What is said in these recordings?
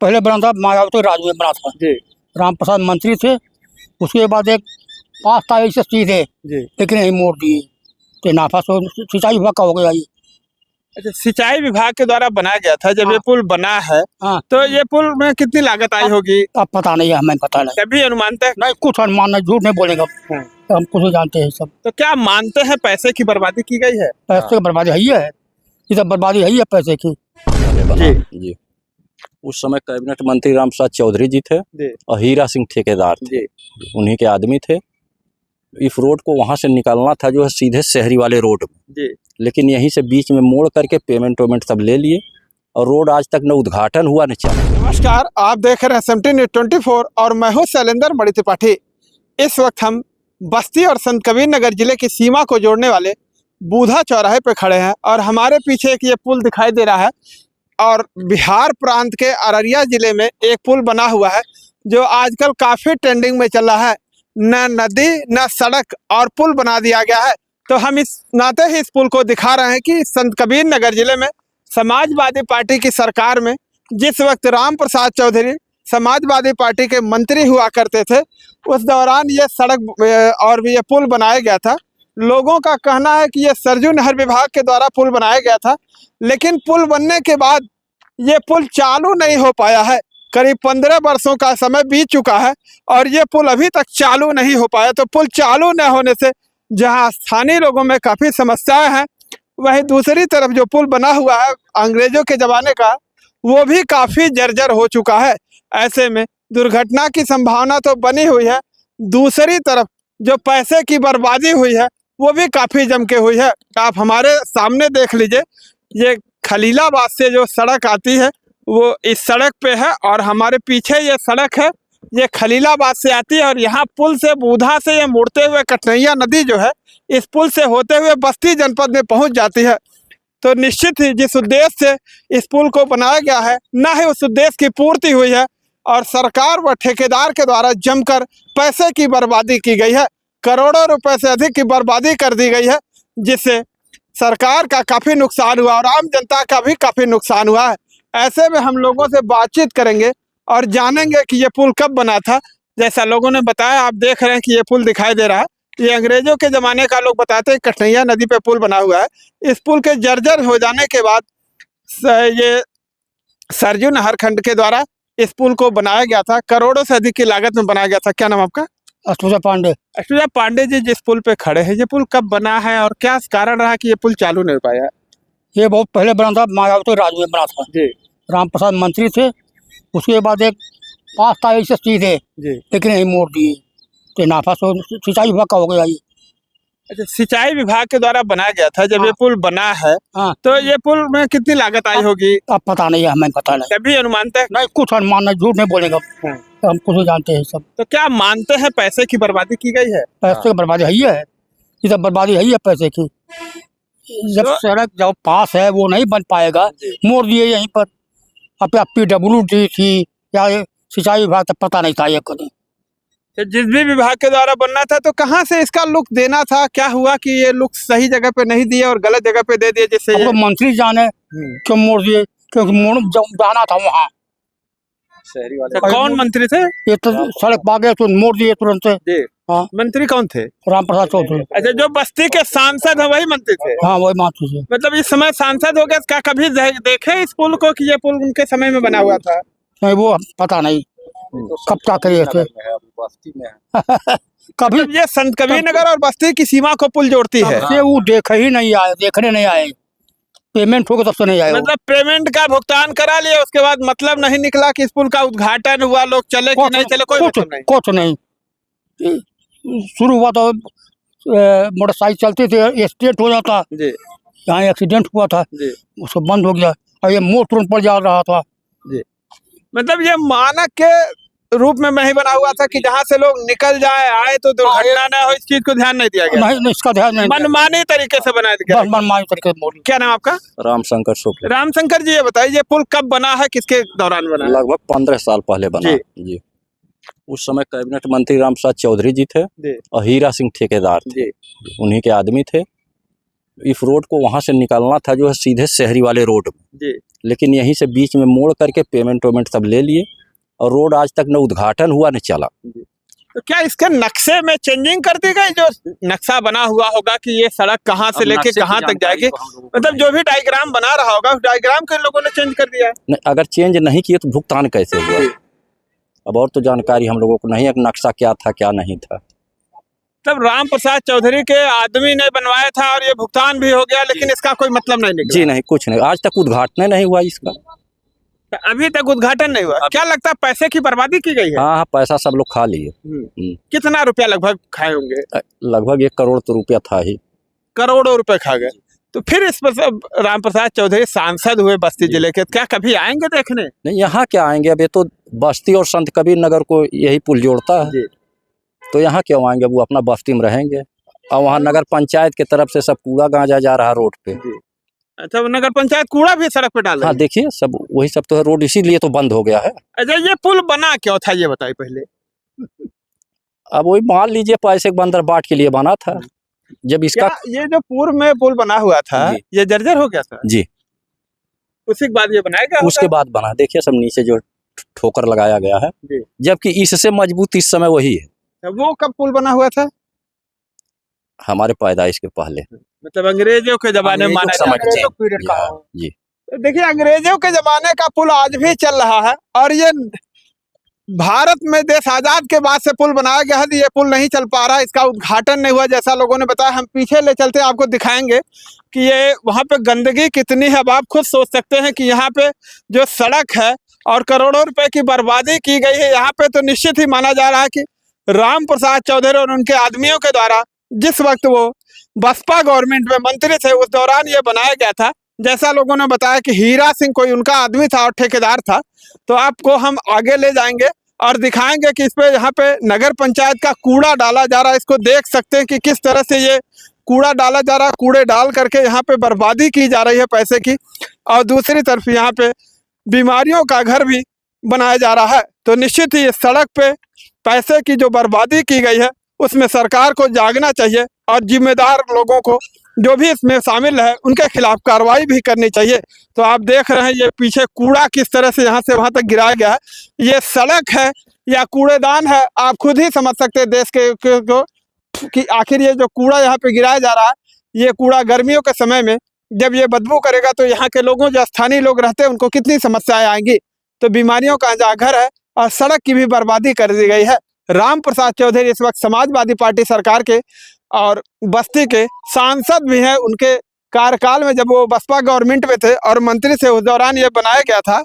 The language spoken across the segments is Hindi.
पहले बना था मायावती राज में बना था जी राम प्रसाद मंत्री थे। उसके बाद एक 5 तारीख से सीधे जी। लेकिन यही मोड़ दिए तो नाफा सो सिंचाई विभाग का हो गया ये। अच्छा, सिंचाई विभाग के द्वारा बनाया गया था जब ये हाँ। पुल बना है हाँ तो ये पुल में कितनी लागत आई होगी? अब पता नहीं है, हमें पता नहीं। कभी अनुमान तक? नहीं कुछ अनुमान नहीं, झूठ नहीं बोलेगा। हाँ। हम कुछ नहीं जानते हैं सब। तो क्या मानते हैं पैसे की बर्बादी की गई है? पैसे की बर्बादी है ही है, ये सब बर्बादी है ही है पैसे की। जी जी। उस समय कैबिनेट मंत्री राम प्रसाद चौधरी जी थे जी और हीरा सिंह ठेकेदार थे, जी उन्हीं के आदमी थे। इस रोड को वहां से निकालना था जो है सीधे शहरी वाले रोड में, जी। लेकिन यहीं से बीच में मोड़ करके पेमेंट सब ले लिए और रोड आज तक न उद्घाटन हुआ न चला। नमस्कार, आप देख रहे हैं SMT News 24 और मैं हूं शैलेंद्र मणि त्रिपाठी। इस वक्त हम बस्ती और संत कबीर नगर जिले की सीमा को जोड़ने वाले बूधा चौराहे पे खड़े हैं और हमारे पीछे एक ये पुल दिखाई दे रहा है और बिहार प्रांत के अररिया जिले में एक पुल बना हुआ है जो आजकल काफ़ी ट्रेंडिंग में चल रहा है। न नदी न सड़क और पुल बना दिया गया है, तो हम इस नाते ही इस पुल को दिखा रहे हैं कि संत कबीर नगर जिले में समाजवादी पार्टी की सरकार में जिस वक्त राम प्रसाद चौधरी समाजवादी पार्टी के मंत्री हुआ करते थे उस दौरान ये सड़क और ये पुल बनाया गया था। लोगों का कहना है कि ये सरजू नहर विभाग के द्वारा पुल बनाया गया था, लेकिन पुल बनने के बाद ये पुल चालू नहीं हो पाया है। करीब 15 वर्षों का समय बीत चुका है और ये पुल अभी तक चालू नहीं हो पाया। तो पुल चालू न होने से जहां स्थानीय लोगों में काफ़ी समस्याएं हैं, वहीं दूसरी तरफ जो पुल बना हुआ है अंग्रेजों के ज़माने का, वो भी काफ़ी जर्जर हो चुका है। ऐसे में दुर्घटना की संभावना तो बनी हुई है, दूसरी तरफ जो पैसे की बर्बादी हुई है वो भी काफ़ी जम के हुई है। आप हमारे सामने देख लीजिए, ये खलीलाबाद से जो सड़क आती है वो इस सड़क पे है और हमारे पीछे ये सड़क है, ये खलीलाबाद से आती है और यहाँ पुल से बूधा से ये मुड़ते हुए कटरैया नदी जो है इस पुल से होते हुए बस्ती जनपद में पहुँच जाती है। तो निश्चित ही जिस उद्देश्य से इस पुल को बनाया गया है न ही उस उद्देश्य की पूर्ति हुई है और सरकार व ठेकेदार के द्वारा जमकर पैसे की बर्बादी की गई है। करोड़ों रुपए से अधिक की बर्बादी कर दी गई है, जिससे सरकार का काफ़ी नुकसान हुआ और आम जनता का भी काफ़ी नुकसान हुआ है। ऐसे में हम लोगों से बातचीत करेंगे और जानेंगे कि ये पुल कब बना था। जैसा लोगों ने बताया, आप देख रहे हैं कि ये पुल दिखाई दे रहा है, ये अंग्रेजों के ज़माने का लोग बताते हैं कटरैया नदी पे पुल बना हुआ है। इस पुल के जर्जर हो जाने के बाद ये सरजू नहर खंड के द्वारा इस पुल को बनाया गया था, करोड़ों से अधिक की लागत में बनाया गया था। क्या नाम आपका? अष्टभुजा पांडे। अष्टभुजा पांडे जी, जिस पुल पे खड़े हैं, ये पुल कब बना है और क्या कारण रहा कि ये पुल चालू नहीं हो पाया? ये बहुत पहले बना था मायावती राज में बना था जी राम प्रसाद मंत्री थे। उसके बाद एक 5 तारीख से सीधे जी। लेकिन यही मोड़ दिए तो नाफा सो सिंचाई विभाग का हो गया ये। अच्छा, सिंचाई विभाग के द्वारा बनाया गया था जब ये हाँ। पुल बना है हाँ तो ये पुल में कितनी लागत आई होगी? अब पता नहीं है, हमें पता नहीं। कभी अनुमान तक? नहीं कुछ अनुमान नहीं, झूठ नहीं बोलेगा। हाँ। हम कुछ नहीं जानते हैं सब। तो क्या मानते हैं पैसे की बर्बादी की गई है? पैसे की बर्बादी है ही है, ये सब बर्बादी है ही है पैसे की। जब सड़क जो पास है वो नहीं बन पाएगा, मोड़ दिए यहीं पर। अब PWD थी या सिंचाई विभाग तक पता नहीं था ये कभी। तो जिस भी विभाग के द्वारा बनना था तो कहाँ से इसका लुक देना था? क्या हुआ कि ये लुक सही जगह पे नहीं दिए और गलत जगह पे दे दिए, जिससे तो मंत्री जाने क्यों मोड़ दिए, क्योंकि मोड़ जाना था वहाँ शहरी तो कौन मंत्री थे? ये तो सड़क पा गए तो मोड़ दिए तुरंत। हाँ, मंत्री कौन थे? राम प्रसाद चौधरी। अच्छा, जो बस्ती के सांसद है वही मंत्री थे? हाँ वही मंत्री थे। मतलब इस समय सांसद हो गए, क्या कभी देखे इस पुल को कि ये पुल उनके समय में बना हुआ था? नहीं वो पता नहीं कब क्या करे थे। कभी ये संत कबीर नगर और बस्ती की सीमा को पुल जोड़ती है। से वो देखे ही नहीं आए, देखने नहीं आए, पेमेंट हो गया तब से नहीं आए। मतलब पेमेंट का भुगतान करा लिया, उसके बाद मतलब नहीं निकला कि इस पुल का उद्घाटन हुआ, लोग चले कि नहीं चले, कोई मतलब नहीं। कुछ नहीं। शुरू हुआ तो मोटरसाइकिल चलती थी, स्टेट हो जाता जी। यहाँ एक्सीडेंट हुआ था जी। उसको बंद हो गया और ये मोड़ तुरंत पड़ जा रहा था। जी। मतलब ये मानक के रूप में नहीं बना हुआ था कि जहाँ से लोग निकल जाए आए तो दुर्घटना न हो, इस चीज को ध्यान नहीं दिया गया। नहीं इसका ध्यान नहीं, मनमानी तरीके से बनाया गया। मनमानी तरीके से मोड़। क्या नाम आपका? रामशंकर शुक्ल। रामशंकर जी, ये बताइए ये पुल कब बना है, किसके दौरान बना? लगभग 15 साल पहले बना। जी। उस समय कैबिनेट मंत्री राम प्रसाद चौधरी जी थे और हीरा सिंह ठेकेदार थे, उन्हीं के आदमी थे। इस रोड को वहाँ से निकालना था जो है सीधे शहरी वाले रोड में, जी। लेकिन यहीं से बीच में मोड़ करके पेमेंट वेमेंट सब ले लिए और रोड आज तक न उद्घाटन हुआ न चला। तो क्या इसके नक्शे में चेंजिंग कर दी गई, जो नक्शा बना हुआ होगा कि ये सड़क कहाँ से लेके कहाँ तक जाएगी, मतलब जो भी डायग्राम बना रहा होगा उस डायग्राम के लोगों ने चेंज कर दिया है? नहीं, अगर चेंज नहीं किए तो भुगतान कैसे हुआ? अब और तो जानकारी हम लोगों को नहीं है कि नक्शा क्या था क्या नहीं था। तब राम प्रसाद चौधरी के आदमी ने बनवाया था और ये भुगतान भी हो गया, लेकिन इसका कोई मतलब नहीं निकला। जी नहीं, कुछ नहीं, आज तक उद्घाटन नहीं हुआ इसका। अभी तक उद्घाटन नहीं हुआ। क्या लगता है पैसे की बर्बादी की गई है? हाँ, पैसा सब लोग खा लिए। कितना रुपया लगभग खाए होंगे? लगभग 1 करोड़ तो रुपया था ही। करोड़ों रुपए खा गए। तो फिर इस पर राम प्रसाद चौधरी सांसद हुए बस्ती जिले के, क्या कभी आएंगे देखने? नहीं, यहाँ क्या आएंगे, अब ये तो बस्ती और संत कबीर नगर को यही पुल जोड़ता है, तो यहाँ क्यों आएंगे? वो अपना बस्ती में रहेंगे और वहाँ नगर पंचायत की तरफ से सब कूड़ा गांजा जा रहा है रोड पे। अच्छा, नगर पंचायत कूड़ा भी सड़क पे डाल रही है? हाँ देखिए, सब वही सब तो है, रोड इसीलिए तो बंद हो गया है। अच्छा, ये पुल बना क्यों था ये बताइए पहले। अब वही मान लीजिए पैसे के बंदर बाट के लिए बना था। जब इसका ये जो पूर्व में पुल बना हुआ था ये जर्जर हो गया था जी, उसी के बाद ये बनाया गया? उसके बाद बना, देखिए सब नीचे जो ठोकर लगाया गया है, जबकि इससे मजबूत इस समय वही है। वो कब पुल बना हुआ था? हमारे पैदाइश के पहले, मतलब अंग्रेजों के जमाने में माना जी। देखिए, अंग्रेजों के जमाने का पुल आज भी चल रहा है और ये भारत में देश आजाद के बाद से पुल बनाया गया है, ये पुल नहीं चल पा रहा, इसका उद्घाटन नहीं हुआ जैसा लोगों ने बताया। हम पीछे ले चलते आपको दिखाएंगे कि ये वहाँ पे गंदगी कितनी है। अब आप खुद सोच सकते हैं कि यहाँ पे जो सड़क है और करोड़ों रुपए की बर्बादी की गई है यहाँ पे, तो निश्चित ही माना जा रहा है कि राम प्रसाद चौधरी और उनके आदमियों के द्वारा जिस वक्त वो बसपा गवर्नमेंट में मंत्री थे उस दौरान ये बनाया गया था। जैसा लोगों ने बताया कि हीरा सिंह कोई उनका आदमी था और ठेकेदार था। तो आपको हम आगे ले जाएंगे और दिखाएंगे कि इस पे यहाँ पे नगर पंचायत का कूड़ा डाला जा रहा है। इसको देख सकते हैं कि किस तरह से ये कूड़ा डाला जा रहा है, कूड़े डाल करके यहाँ पे बर्बादी की जा रही है पैसे की। और दूसरी तरफ यहाँ पे बीमारियों का घर भी बनाया जा रहा है। तो निश्चित ही इस सड़क पे पैसे की जो बर्बादी की गई है उसमें सरकार को जागना चाहिए और जिम्मेदार लोगों को जो भी इसमें शामिल है उनके खिलाफ कार्रवाई भी करनी चाहिए। तो आप देख रहे हैं ये पीछे कूड़ा किस तरह से यहाँ से वहाँ तक गिराया गया है। ये सड़क है या कूड़ेदान है, आप खुद ही समझ सकते हैं देश के को कि आखिर ये जो कूड़ा यहाँ पे गिराया जा रहा है, ये कूड़ा गर्मियों के समय में जब ये बदबू करेगा तो यहाँ के लोगों, जो स्थानीय लोग रहते हैं, उनको कितनी समस्याएं आएंगी। तो बीमारियों का जागर है और सड़क की भी बर्बादी कर दी गई है। राम प्रसाद चौधरी इस वक्त समाजवादी पार्टी सरकार के और बस्ती के सांसद भी हैं। उनके कार्यकाल में जब वो बसपा गवर्नमेंट में थे और मंत्री से उस दौरान ये बनाया गया था,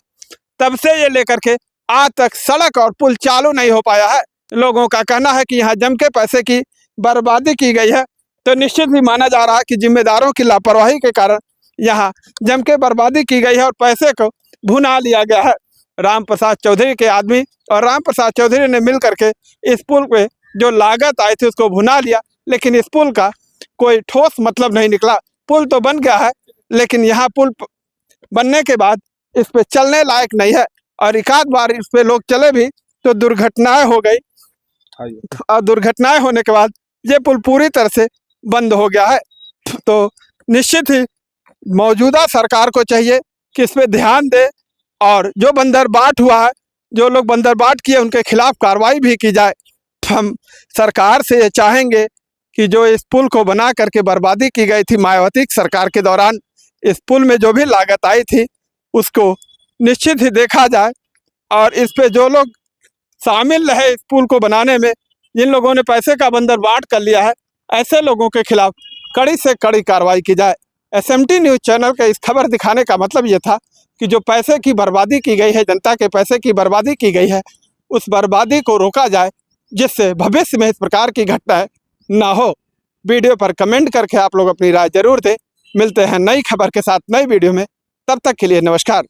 तब से ये लेकर के आज तक सड़क और पुल चालू नहीं हो पाया है। लोगों का कहना है कि यहाँ जम के पैसे की बर्बादी की गई है। तो निश्चित ही माना जा रहा है कि जिम्मेदारों की लापरवाही के कारण यहाँ जम के बर्बादी की गई है और पैसे को भुना लिया गया है। राम प्रसाद चौधरी के आदमी और राम प्रसाद चौधरी ने मिल करके इस पुल पे जो लागत आई थी उसको भुना लिया, लेकिन इस पुल का कोई ठोस मतलब नहीं निकला। पुल तो बन गया है लेकिन यहाँ पुल बनने के बाद इस पे चलने लायक नहीं है और एक आध बार इस पे लोग चले भी तो दुर्घटनाएं हो गई और दुर्घटनाएं होने के बाद ये पुल पूरी तरह से बंद हो गया है। तो निश्चित ही मौजूदा सरकार को चाहिए कि इस पे ध्यान दे और जो बंदरबाट हुआ है, जो लोग बंदरबाट किए, उनके खिलाफ कार्रवाई भी की जाए। हम सरकार से ये चाहेंगे कि जो इस पुल को बना करके बर्बादी की गई थी मायावती सरकार के दौरान, इस पुल में जो भी लागत आई थी उसको निश्चित ही देखा जाए और इस पे जो लोग शामिल रहे इस पुल को बनाने में, जिन लोगों ने पैसे का बंदरबाट कर लिया है, ऐसे लोगों के खिलाफ कड़ी से कड़ी कार्रवाई की जाए। SMT न्यूज़ चैनल का इस खबर दिखाने का मतलब ये था कि जो पैसे की बर्बादी की गई है, जनता के पैसे की बर्बादी की गई है, उस बर्बादी को रोका जाए जिससे भविष्य में इस प्रकार की घटनाएं ना हो। वीडियो पर कमेंट करके आप लोग अपनी राय जरूर दें। मिलते हैं नई खबर के साथ नई वीडियो में, तब तक के लिए नमस्कार।